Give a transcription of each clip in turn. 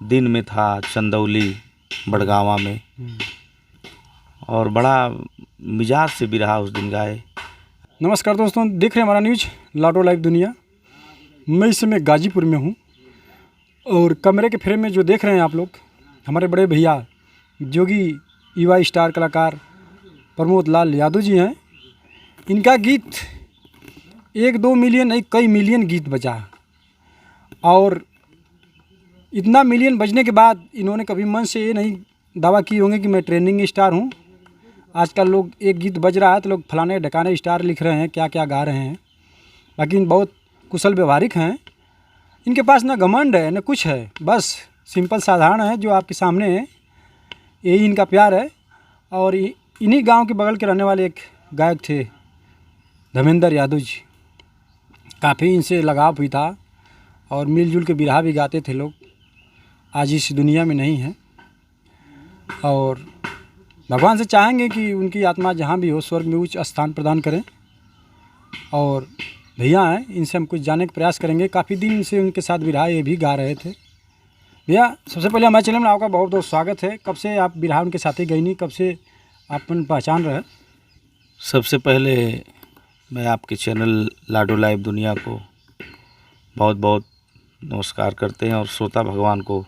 दिन में था चंदौली बड़गावा में, और बड़ा मिजाज से बिरहा उस दिन गाए। नमस्कार दोस्तों, देख रहे हैं हमारा न्यूज लाडो लाइव दुनिया। मैं इस समय गाजीपुर में हूँ और कैमरे के फ्रेम में जो देख रहे हैं आप लोग, हमारे बड़े भैया जोगी युवा स्टार कलाकार प्रमोद लाल यादव जी हैं। इनका गीत 1-2 मिलियन नहीं, कई मिलियन गीत बजा, और इतना मिलियन बजने के बाद इन्होंने कभी मन से ये नहीं दावा किए होंगे कि मैं ट्रेंडिंग स्टार हूँ। आजकल लोग एक गीत बज रहा है तो लोग फलाने ढकाने स्टार लिख रहे हैं, क्या क्या गा रहे हैं। बाकी बहुत कुशल व्यवहारिक हैं। इनके पास ना घमंड है ना कुछ है, बस सिंपल साधारण है जो आपके सामने है, यही इनका प्यार है। और इन्हीं गांव के बगल के रहने वाले एक गायक थे धर्मेंद्र यादव जी, काफ़ी इनसे लगाव भी था और मिलजुल के बिरहा भी गाते थे लोग। आज इस दुनिया में नहीं है और भगवान से चाहेंगे कि उनकी आत्मा जहाँ भी हो स्वर्ग में उच्च स्थान प्रदान करें। और भैया हैं, इनसे हम कुछ जानने का प्रयास करेंगे। काफ़ी दिन से उनके साथ बिरहा ये भी गा रहे थे। भैया, सबसे पहले हमारे चैनल में आपका बहुत बहुत स्वागत है। कब से आप बिरहा उनके साथ ही गई नहीं, कब से आप पहचान रहे? सबसे पहले मैं आपके चैनल लाडो लाइव दुनिया को बहुत बहुत नमस्कार करते हैं और श्रोता भगवान को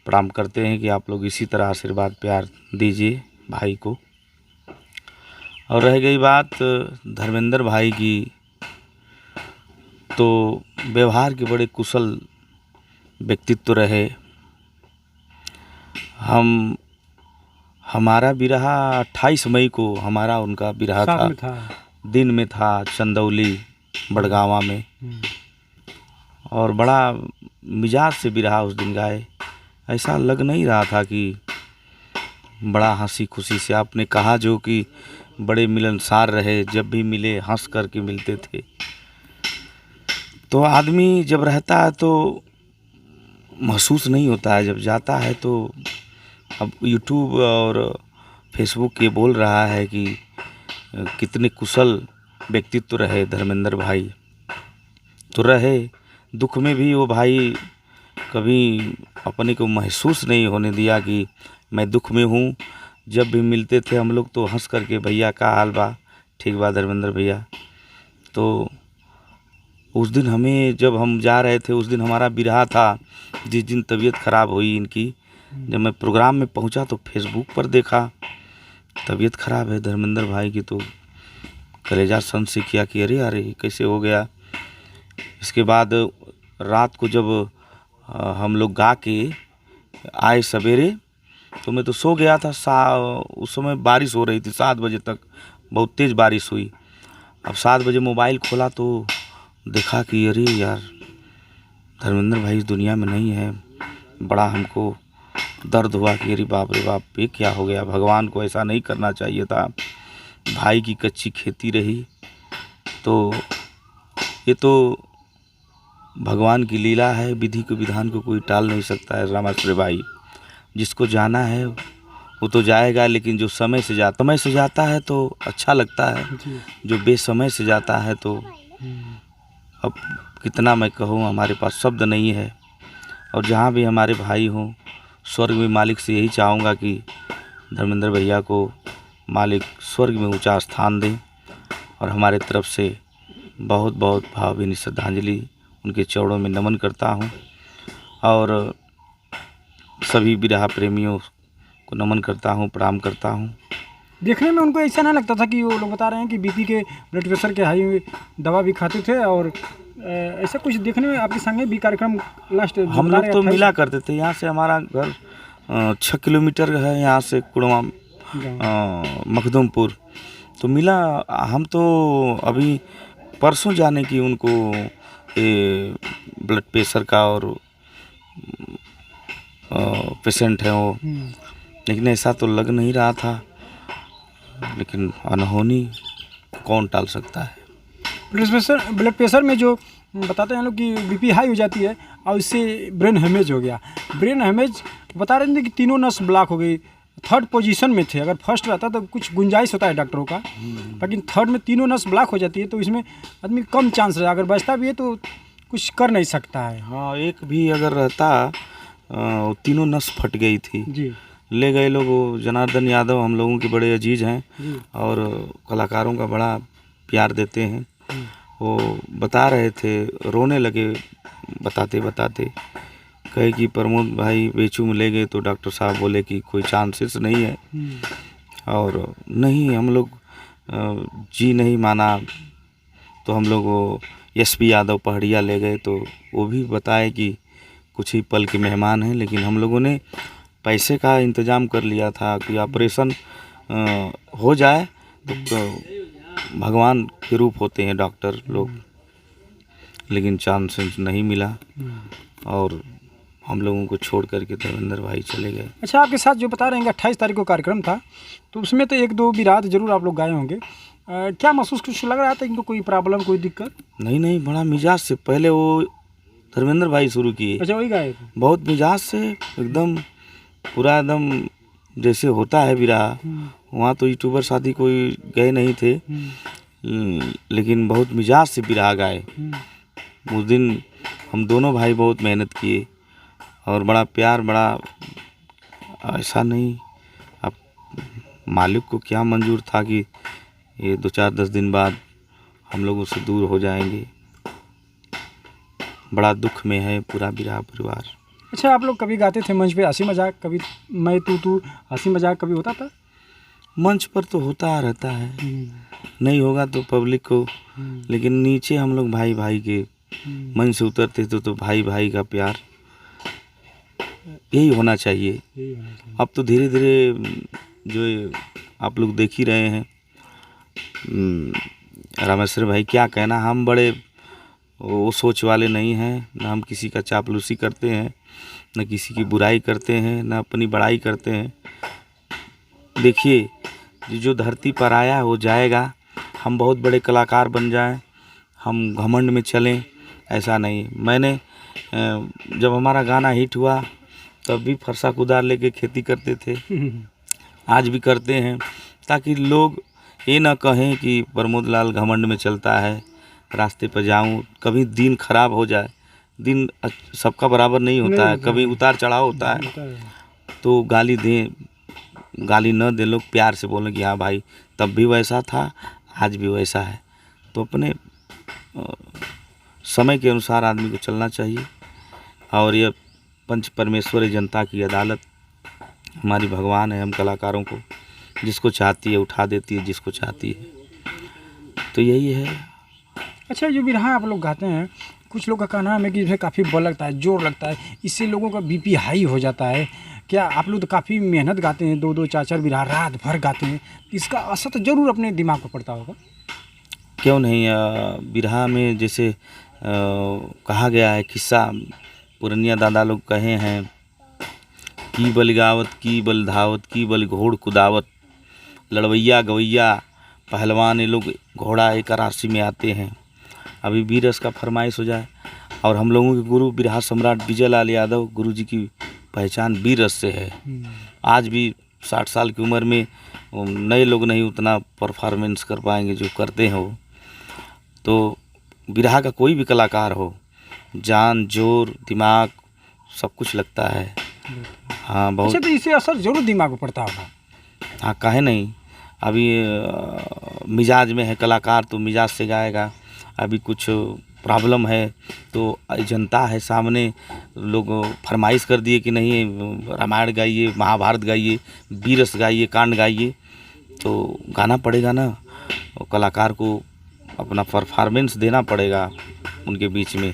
प्रणाम करते हैं कि आप लोग इसी तरह आशीर्वाद प्यार दीजिए भाई को। और रह गई बात धर्मेंद्र भाई की, तो व्यवहार के बड़े कुशल व्यक्तित्व रहे। हमारा बिरहा 28 मई को हमारा उनका बिरहा था। दिन में था चंदौली बड़गावा में, और बड़ा मिजाज से बिरहा उस दिन गाए। ऐसा लग नहीं रहा था कि बड़ा हंसी खुशी से, आपने कहा जो कि बड़े मिलनसार रहे, जब भी मिले हंस करके मिलते थे। तो आदमी जब रहता है तो महसूस नहीं होता है, जब जाता है तो अब यूट्यूब और फेसबुक ये बोल रहा है कि कितने कुशल व्यक्तित्व रहे धर्मेंद्र भाई। तो रहे, दुख में भी वो भाई कभी अपने को महसूस नहीं होने दिया कि मैं दुख में हूँ। जब भी मिलते थे हम लोग तो हंस करके, भैया का हाल बा, ठीक बा धर्मेंद्र भैया। तो उस दिन हमें, जब हम जा रहे थे, उस दिन हमारा बिरहा था। जिस दिन तबीयत ख़राब हुई इनकी, जब मैं प्रोग्राम में पहुंचा तो फेसबुक पर देखा तबीयत ख़राब है धर्मेंद्र भाई की, तो कलेजा सन से किया कि अरे अरे कैसे हो गया। इसके बाद रात को जब हम लोग गा के आए सवेरे, तो मैं तो सो गया था। उस समय बारिश हो रही थी, 7 बजे तक बहुत तेज़ बारिश हुई। अब 7 बजे मोबाइल खोला तो देखा कि अरे यार धर्मेंद्र भाई इस दुनिया में नहीं है। बड़ा हमको दर्द हुआ कि अरे बाप रे बाप, ये क्या हो गया। भगवान को ऐसा नहीं करना चाहिए था। भाई की कच्ची खेती रही, तो ये तो भगवान की लीला है। विधि को विधान को कोई टाल नहीं सकता है रामाश्रय भाई। जिसको जाना है वो तो जाएगा, लेकिन जो समय से जाता है तो अच्छा लगता है। जो बेसमय से जाता है तो अब कितना मैं कहूँ, हमारे पास शब्द नहीं है। और जहाँ भी हमारे भाई हों, स्वर्ग में मालिक से यही चाहूँगा कि धर्मेंद्र भैया को मालिक स्वर्ग में ऊंचा स्थान दें। और हमारे तरफ से बहुत बहुत भावभीनी श्रद्धांजलि उनके चरणों में नमन करता हूँ। और सभी बिरहा प्रेमियों को नमन करता हूँ, प्रणाम करता हूँ। देखने में उनको ऐसा ना लगता था कि वो लोग बता रहे हैं कि बीपी के, ब्लड प्रेशर के हाई दवा भी खाते थे, और ऐसा कुछ देखने में आपके संगे भी कार्यक्रम लास्ट हम लोग तो मिला करते थे। यहाँ से हमारा घर 6 किलोमीटर है, यहाँ से कुड़वा मखदूमपुर। तो मिला। हम तो अभी परसों जाने की उनको ब्लड प्रेशर का और पेशेंट है वो, लेकिन ऐसा तो लग नहीं रहा था। लेकिन अनहोनी कौन टाल सकता है। ब्लड प्रेशर में जो बताते हैं लोग कि बीपी हाई हो जाती है और इससे ब्रेन हेमेज हो गया। ब्रेन हेमेज बता रहे थे कि तीनों नस ब्लॉक हो गई। 3rd पोजीशन में थे, अगर फर्स्ट रहता तो कुछ गुंजाइश होता है डॉक्टरों का, लेकिन 3rd में तीनों नस ब्लॉक हो जाती है तो इसमें आदमी कम चांस रहा। अगर बचता भी है तो कुछ कर नहीं सकता है। हाँ, एक भी अगर रहता तीनों नस फट गई थी जी ले गए लोग। वो जनार्दन यादव हम लोगों के बड़े अजीज हैं जी और कलाकारों का बड़ा प्यार देते हैं। हम्म, वो बता रहे थे, रोने लगे बताते बताते, कहे कि प्रमोद भाई बेचू में ले गए तो डॉक्टर साहब बोले कि कोई चांसेस नहीं है। हम्म, और नहीं हम लोग जी नहीं माना तो हम लोग वो एसपी यादव पहाड़िया ले गए तो वो भी बताए कि कुछ ही पल के मेहमान हैं, लेकिन हम लोगों ने पैसे का इंतज़ाम कर लिया था कि ऑपरेशन हो जाए तो भगवान के रूप होते हैं डॉक्टर लोग, लेकिन चांसेस नहीं मिला हम्म। और हम लोगों को छोड़ करके धर्मेंद्र भाई चले गए। अच्छा, आपके साथ जो बता रहे हैं कि 28 तारीख को कार्यक्रम था, तो उसमें तो 1-2 बिरात जरूर आप लोग गाए होंगे। क्या महसूस कुछ लग रहा था इनको, कोई प्रॉब्लम, कोई दिक्कत? नहीं नहीं, बड़ा मिजाज से पहले वो धर्मेंद्र भाई शुरू किए, अच्छा, वही गाए थे। बहुत मिजाज से एकदम पूरा एकदम जैसे होता है बिरहा। वहाँ तो यूट्यूबर शादी कोई गए नहीं थे, लेकिन बहुत मिजाज से बिरहा गाए। उस दिन हम दोनों भाई बहुत मेहनत किए और बड़ा प्यार, बड़ा ऐसा नहीं, अब मालिक को क्या मंजूर था कि ये 2-4-10 दिन बाद हम लोग उससे दूर हो जाएंगे। बड़ा दुख में है पूरा बिरहा परिवार। अच्छा, आप लोग कभी गाते थे मंच पे हंसी मजाक, कभी मैं तू हंसी मजाक कभी होता था? मंच पर तो होता रहता है, नहीं होगा तो पब्लिक को, लेकिन नीचे हम लोग भाई भाई के मंच से उतरते तो भाई भाई का प्यार यही होना चाहिए। अब तो धीरे धीरे जो आप लोग देख ही रहे हैं, रामेश्वर भाई क्या कहना, हम बड़े वो सोच वाले नहीं हैं, ना हम किसी का चापलूसी करते हैं, न किसी की बुराई करते हैं, न अपनी बड़ाई करते हैं। देखिए, जो धरती पर आया वो जाएगा। हम बहुत बड़े कलाकार बन जाएं, हम घमंड में चलें, ऐसा नहीं। मैंने जब हमारा गाना हिट हुआ तब भी फरसा कुदार लेके खेती करते थे, आज भी करते हैं, ताकि लोग ये ना कहें कि प्रमोद लाल घमंड में चलता है। रास्ते पर जाऊं, कभी दिन खराब हो जाए, दिन सबका बराबर नहीं होता है, कभी उतार चढ़ाव होता है, तो गाली दें, गाली न दे, लोग प्यार से बोलें कि हाँ भाई तब भी वैसा था, आज भी वैसा है। तो अपने समय के अनुसार आदमी को चलना चाहिए। और ये पंच परमेश्वर जनता की अदालत, हमारी भगवान है हम कलाकारों को, जिसको चाहती है उठा देती है, जिसको चाहती है, तो यही है। अच्छा, जो बिरहा आप लोग गाते हैं, कुछ लोग का कहना है कि इसमें काफ़ी बल लगता है, जोर लगता है, इससे लोगों का बीपी हाई हो जाता है। क्या आप लोग तो काफ़ी मेहनत गाते हैं, 2-2 4-4 बिरहा रात भर गाते हैं, इसका असर तो ज़रूर अपने दिमाग पर पड़ता होगा? क्यों नहीं, बिरहा में जैसे कहा गया है, किस्सा पुरनिया दादा लोग कहे हैं की बल गावत, की बल धावत, की बल घोड़ कुदावत, लड़वैया गवैया पहलवान, ये लोग घोड़ा एक राशि में आते हैं। अभी बीरस का फरमाइश हो जाए। और हम लोगों के गुरु बिरहा सम्राट विजय लाल यादव, गुरु जी की पहचान बीरस से है। आज भी 60 साल की उम्र में नए लोग नहीं उतना परफॉर्मेंस कर पाएंगे जो करते हैं वो। तो बिरहा का कोई भी कलाकार हो, जान, जोर, दिमाग सब कुछ लगता है। हाँ बहुत। अच्छा, तो इससे असर जरूर दिमाग पर पड़ता होगा? हाँ, काहे नहीं। अभी मिजाज में है कलाकार तो मिजाज से गाएगा, अभी कुछ प्रॉब्लम है तो जनता है सामने, लोग फरमाइश कर दिए कि नहीं रामायण गाइए, महाभारत गाइए, बीरस गाइए, कांड गाइए, तो गाना पड़ेगा ना। और कलाकार को अपना परफॉर्मेंस देना पड़ेगा उनके बीच में।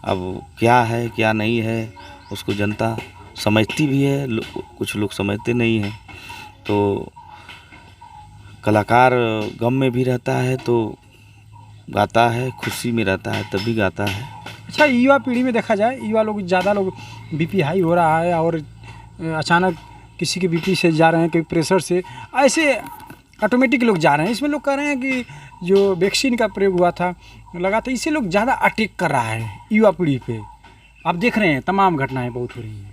अब क्या है क्या नहीं है उसको जनता समझती भी है, कुछ लोग समझते नहीं हैं। तो कलाकार गम में भी रहता है तो गाता है, खुशी में रहता है तभी गाता है। अच्छा, युवा पीढ़ी में देखा जाए, युवा लोग ज़्यादा लोग बीपी हाई हो रहा है और अचानक किसी के बीपी से जा रहे हैं, कोई प्रेशर से, ऐसे ऑटोमेटिक लोग जा रहे हैं। इसमें लोग कह रहे हैं कि जो वैक्सीन का प्रयोग हुआ था लगा था, इससे लोग ज़्यादा अटैक कर रहा है युवा पीढ़ी पे। आप देख रहे हैं तमाम घटनाएं बहुत हो रही हैं।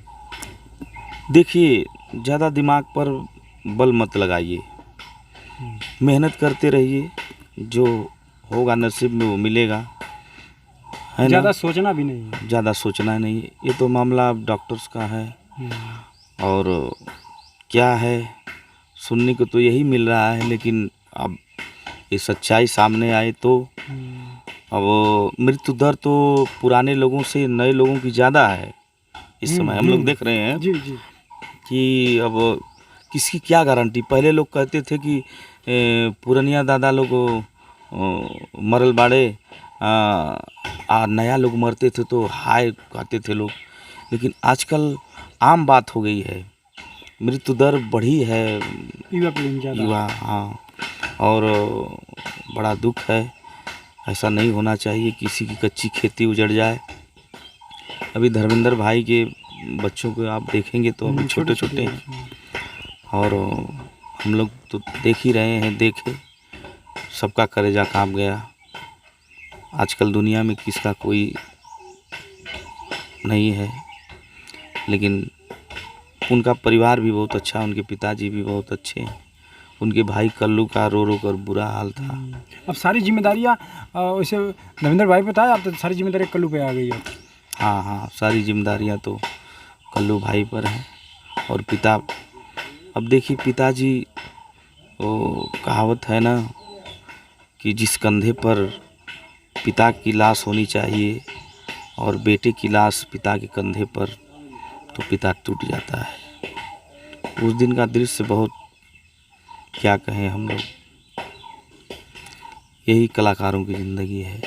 देखिए, ज़्यादा दिमाग पर बल मत लगाइए, मेहनत करते रहिए, जो होगा नसीब में वो मिलेगा। है ना। ज़्यादा सोचना भी नहीं है। ज़्यादा सोचना नहीं, ये तो मामला अब डॉक्टर्स का है। और क्या है, सुनने को तो यही मिल रहा है, लेकिन अब ये सच्चाई सामने आए तो अब मृत्यु दर तो पुराने लोगों से नए लोगों की ज़्यादा है इस समय। हम लोग देख रहे हैं जी जी। कि अब किसकी क्या गारंटी। पहले लोग कहते थे कि पुरनिया दादा लोग मरल बाड़े, नया लोग मरते थे तो हाय कहते थे लोग, लेकिन आजकल आम बात हो गई है, मृत्यु दर बढ़ी है युवा पीढ़ी में ज़्यादा। युवा, हाँ। और बड़ा दुख है, ऐसा नहीं होना चाहिए, किसी की कच्ची खेती उजड़ जाए। अभी धर्मेंद्र भाई के बच्चों को आप देखेंगे तो अभी छोटे छोटे हैं, और हम लोग तो देख ही रहे हैं, देखे सबका कलेजा कांप गया। आजकल दुनिया में किसका कोई नहीं है, लेकिन उनका परिवार भी बहुत अच्छा, उनके पिताजी भी बहुत अच्छे हैं, उनके भाई कल्लू का रो रो कर बुरा हाल था। अब सारी जिम्मेदारियाँ वैसे धर्मेंद्र भाई पे था, अब तो सारी जिम्मेदारी कल्लू पे आ गई है। हाँ हाँ, सारी जिम्मेदारियाँ तो कल्लू भाई पर हैं। और पिता, अब देखिए पिताजी, वो कहावत है ना कि जिस कंधे पर पिता की लाश होनी चाहिए और बेटे की लाश पिता के कंधे पर, तो पिता टूट जाता है। उस दिन का दृश्य बहुत, क्या कहें हम लोग, यही कलाकारों की ज़िंदगी है।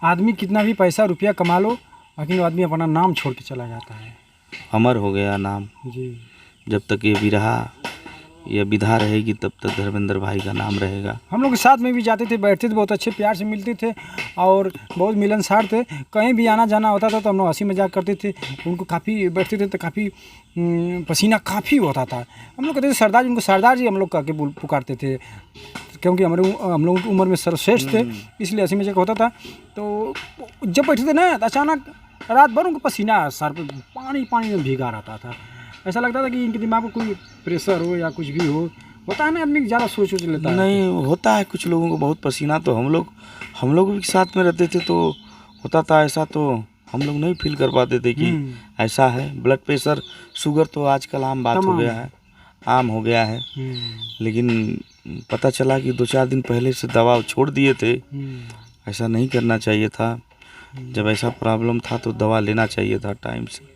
आदमी कितना भी पैसा रुपया कमा लो, लेकिन वो आदमी अपना नाम छोड़ के चला जाता है। अमर हो गया नाम। जी। जब तक ये विरहा या विधा रहेगी तब तक धर्मेंद्र भाई का नाम रहेगा। हम लोग के साथ में भी जाते थे, बैठते थे, बहुत अच्छे प्यार से मिलते थे और बहुत मिलनसार थे। कहीं भी आना जाना होता था तो हम लोग हंसी मजाक करते थे। उनको काफ़ी बैठते थे तो काफ़ी पसीना काफ़ी होता था। हम लोग कहते थे सरदार जी, उनको सरदार जी हम लोग कह के पुकारते थे, क्योंकि हम लोग की उम्र में सर्वश्रेष्ठ थे, इसलिए हंसी मजाक होता था। तो जब बैठते थे ना तो अचानक रात भर उनको पसीना सर पर पानी पानी में भीगा रहता था। ऐसा लगता था कि इनके दिमाग में कोई प्रेशर हो या कुछ भी हो, होता है ना आदमी ज़्यादा सोच लेता है। नहीं होता है कुछ लोगों को बहुत पसीना, तो हम लोग भी साथ में रहते थे तो होता था ऐसा, तो हम लोग नहीं फील कर पाते थे कि ऐसा है। ब्लड प्रेशर, शुगर तो आजकल आम बात हो गया है, आम हो गया है। लेकिन पता चला कि 2-4 दिन पहले से दवा छोड़ दिए थे। ऐसा नहीं करना चाहिए था। जब ऐसा प्रॉब्लम था तो दवा लेना चाहिए था टाइम से।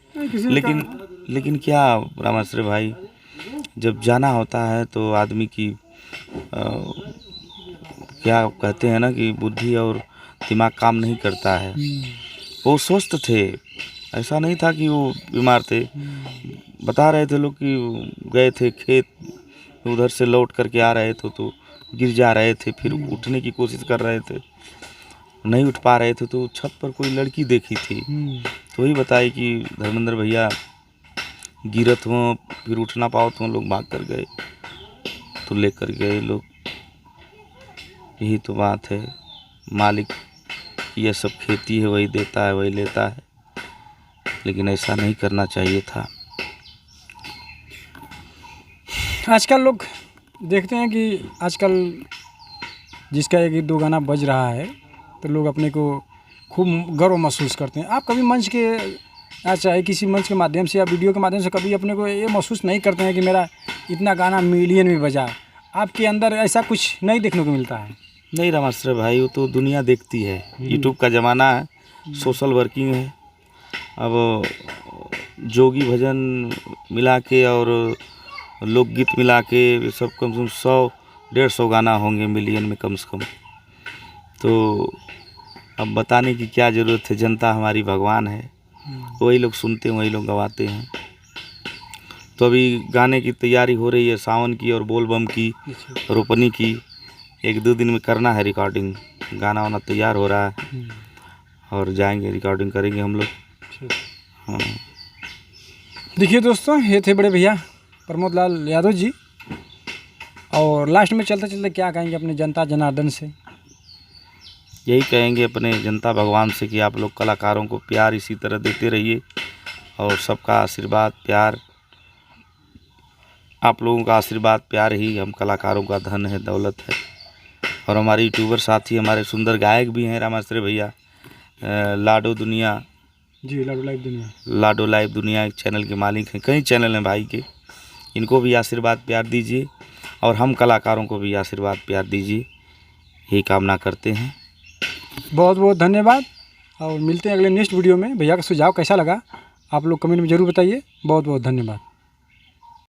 लेकिन क्या रामाश्रय भाई, जब जाना होता है तो आदमी की क्या कहते हैं ना कि बुद्धि और दिमाग काम नहीं करता है। वो स्वस्थ थे, ऐसा नहीं था कि वो बीमार थे। बता रहे थे लोग कि गए थे खेत, उधर से लौट करके आ रहे थे तो गिर जा रहे थे, फिर उठने की कोशिश कर रहे थे, नहीं उठ पा रहे थे, तो छत पर कोई लड़की देखी थी, तो वही बताई कि धर्मेंद्र भैया गिरत हो, फिर उठ ना पाओ तो लोग भाग कर गए, तो लेकर गए लोग। यही तो बात है, मालिक की यह सब खेती है, वही देता है वही लेता है, लेकिन ऐसा नहीं करना चाहिए था। आजकल लोग देखते हैं कि आजकल जिसका एक दो गाना बज रहा है तो लोग अपने को खूब गर्व महसूस करते हैं। आप कभी मंच के या चाहे किसी मंच के माध्यम से या वीडियो के माध्यम से कभी अपने को ये महसूस नहीं करते हैं कि मेरा इतना गाना मिलियन में बजा? आपके अंदर ऐसा कुछ नहीं देखने को मिलता है? नहीं रामाश्रय भाई, वो तो दुनिया देखती है, यूट्यूब का ज़माना है, सोशल वर्किंग है। अब जोगी भजन मिला के और लोकगीत मिला के सब कम से कम 100-150 गाना होंगे मिलियन में कम से कम। तो अब बताने की क्या ज़रूरत है, जनता हमारी भगवान है, वही लोग सुनते हैं वही लोग गवाते हैं। तो अभी गाने की तैयारी हो रही है, सावन की और बोलबम की, रोपनी की। 1-2 दिन में करना है रिकॉर्डिंग, गाना वाना तैयार हो रहा है और जाएंगे रिकॉर्डिंग करेंगे हम लोग। हाँ, देखिए दोस्तों, ये थे बड़े भैया प्रमोद लाल यादव जी। और लास्ट में चलते चलते क्या कहेंगे अपने जनता जनार्दन से? यही कहेंगे अपने जनता भगवान से कि आप लोग कलाकारों को प्यार इसी तरह देते रहिए, और सबका आशीर्वाद प्यार, आप लोगों का आशीर्वाद प्यार ही हम कलाकारों का धन है, दौलत है। और हमारे यूट्यूबर साथी, हमारे सुंदर गायक भी हैं रामाश्रय भैया, लाडो दुनिया, जी लाडो लाइव दुनिया, लाडो लाइव दुनिया एक चैनल के मालिक हैं। कई चैनल हैं भाई के, इनको भी आशीर्वाद प्यार दीजिए और हम कलाकारों को भी आशीर्वाद प्यार दीजिए, यही कामना करते हैं। बहुत बहुत धन्यवाद और मिलते हैं अगले नेक्स्ट वीडियो में। भैया का सुझाव कैसा लगा आप लोग कमेंट में ज़रूर बताइए। बहुत बहुत धन्यवाद।